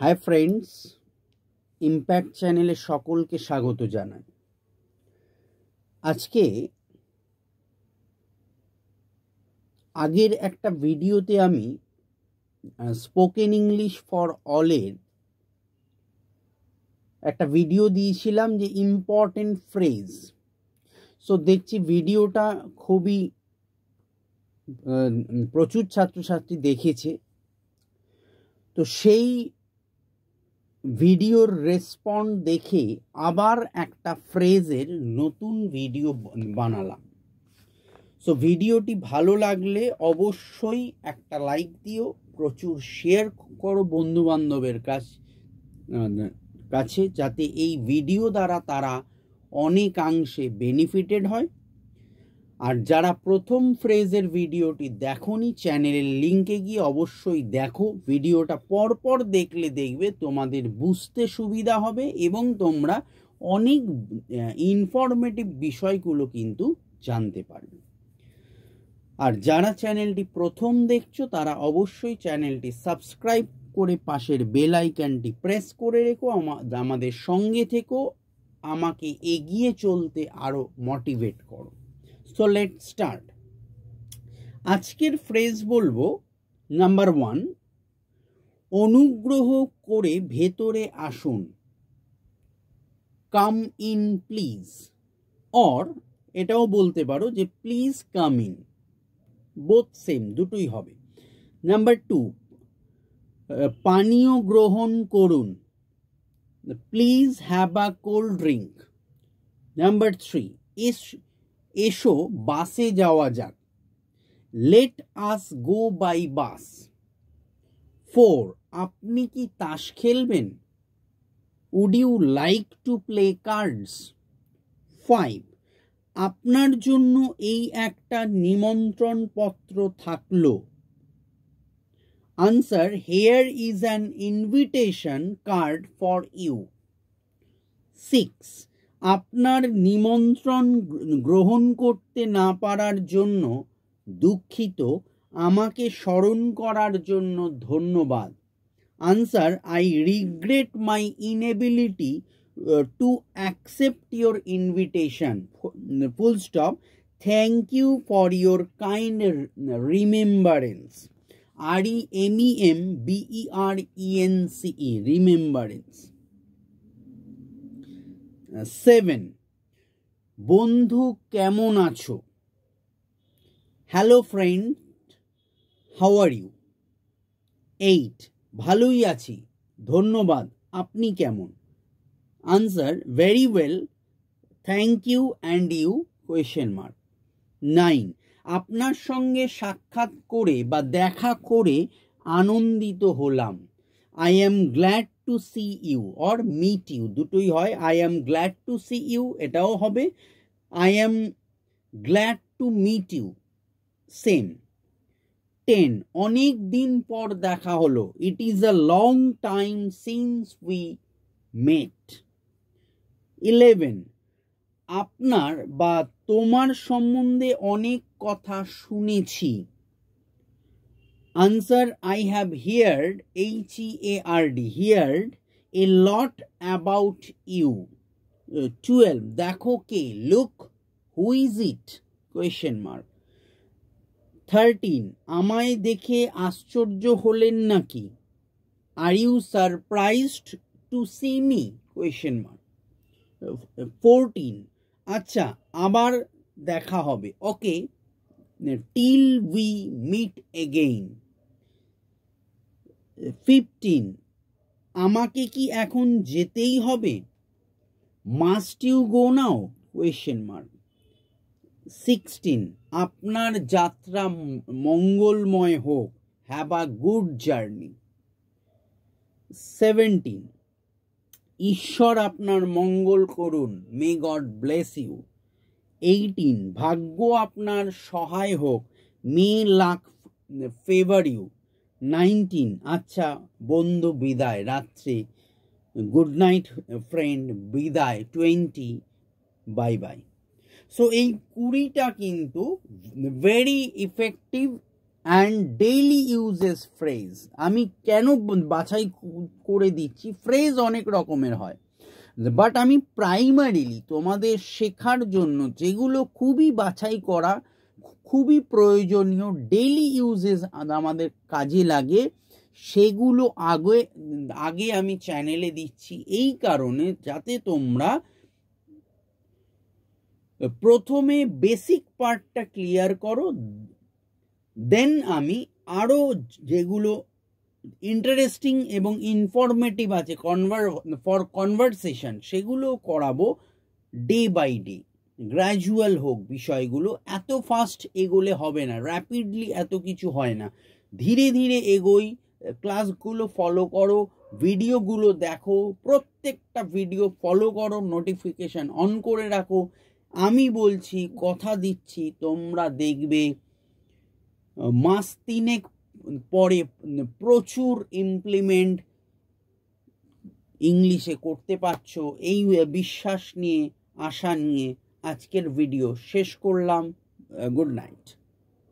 Hi friends, impact चैनेले सकल के स्वागत जानाई। आज के आगेर एकटा भिडियोते आमी स्पोकेन इंग्लिश फर ऑलेर एकटा भिडियो दिएछिलाम जे इम्पोर्टेंट फ्रेज। सो देखछि भिडियोटा खूबई प्रचुर छात्र छात्री देखेছে। तो सेई ভিডিওর রেসপন্ড দেখে আবার একটা ফ্রেজের নতুন ভিডিও বানালাম। সো ভিডিওটি ভালো লাগলে অবশ্যই একটা লাইক দিও, প্রচুর শেয়ার করো বন্ধু বান্ধবের কাছে যাতে এই ভিডিও দ্বারা তারা অনেকাংশে বেনিফিটেড হয়। আর যারা প্রথম ফ্রেজের ভিডিওটি দেখোনি চ্যানেলের লিংকে গিয়ে অবশ্যই দেখো। ভিডিওটা পরপর দেখলে দেখবে তোমাদের বুঝতে সুবিধা হবে এবং তোমরা অনেক ইনফরমেটিভ বিষয়গুলো কিন্তু জানতে পারবে। আর যারা চ্যানেলটি প্রথম দেখছো তারা অবশ্যই চ্যানেলটি সাবস্ক্রাইব করে পাশের বেল আইকনটি প্রেস করে রেখো। আমাদের সঙ্গে থেকো, আমাকে এগিয়ে চলতে আরো মোটিভেট করো। So let's start. আজকের ফ্রেজ বলবো নাম্বার 1, অনুগ্রহ করে ভেতরে আসুন, কাম ইন প্লিজ। অর এটাও বলতে পারো যে please come in, both same, দুটোই হবে। নাম্বার 2, পানীয় গ্রহণ করুন, please have a cold drink. Number 3, এসো বাসে যাওয়া যাক, let us go by bus. 4, আপনি কি তাস খেলবেন, would you like to play cards. 5, আপনার জন্য এই একটা নিমন্ত্রণ পত্র থাকলো, answer here is an invitation card for you. 6, আপনার নিমন্ত্রণ গ্রহণ করতে না পারার জন্য দুঃখিত, আমাকে স্মরণ করার জন্য ধন্যবাদ, answer I regret my inability to accept your invitation, full stop, thank you for your kind remembrance, REMEMBERENCE, remembrance. 7, বন্ধু কেমন আছো, hello friend how are you. 8, ভালোই আছি ধন্যবাদ, আপনি কেমন, answer very well thank you and you, question mark. 9, আপনার সঙ্গে সাক্ষাৎ করে বা দেখা করে আনন্দিত হলাম, I am glad to see you or meet you, দুটোই হয়। I am glad to see you এটাও হবে, I am glad to meet you, same. 10, অনেক দিন পর দেখা হলো, it is a long time since we met। 11, আপনার বা তোমার সম্বন্ধে অনেক কথা শুনেছি, answer I have heard, HEARD, heard a lot about you। 12, দেখো কে, look who is it, question mark। 13, আমায় দেখে আশ্চর্য হলেন নাকি, are you surprised to see me, question mark। 14, আচ্ছা আবার দেখা হবে, ওকে, till we meet again। 15, আমাকে কি এখন যেতেই হবে, must you go now, question mark. 16, আপনার যাত্রা মঙ্গলময় হোক, হ্যাভ আ গুড জার্নি। 17, ঈশ্বর আপনার মঙ্গল করুন, মে গড ব্লেস ইউ। 18, ভাগ্য আপনার সহায় হোক, মে লাক ফেভার ইউ। 19, আচ্ছা বন্ধু বিদায়, রাত্রে গুড নাইট ফ্রেন্ড বিদায়। 20, বাই বাই। সো এই 20টা কিন্তু very effective and daily uses phrase. আমি কেন বাছাই করে দিচ্ছি, ফ্রেজ অনেক রকমের হয়, বাট আমি প্রাইমারিলি তোমাদের শেখার জন্য যেগুলো খুবই বাছাই করা, খুবই প্রয়োজনীয়, ডেইলি ইউজেস আমাদের কাজে লাগে, সেগুলো আগে আমি চ্যানেলে দিচ্ছি এই কারণে যাতে তোমরা প্রথমে বেসিক পার্টটা ক্লিয়ার করো, দেন আমি আরও যেগুলো ইন্টারেস্টিং এবং ইনফরমেটিভ আছে ফর কনভারসেশন সেগুলো করাবো ডে বাই ডে। গ্র্যাজুয়াল হোক বিষয়গুলো, এত ফাস্ট এগোলে হবে না, র্যাপিডলি এত কিছু হয় না, ধীরে ধীরে এগোই। ক্লাসগুলো ফলো করো, ভিডিওগুলো দেখো, প্রত্যেকটা ভিডিও ফলো করো, নোটিফিকেশান অন করে রাখো। আমি বলছি, কথা দিচ্ছি, তোমরা দেখবে মাস 3 পরে প্রচুর ইমপ্লিমেন্ট ইংলিশে করতে পারছো, এই বিশ্বাস নিয়ে, আশা নিয়ে আজকের ভিডিও শেষ করলাম। Good night.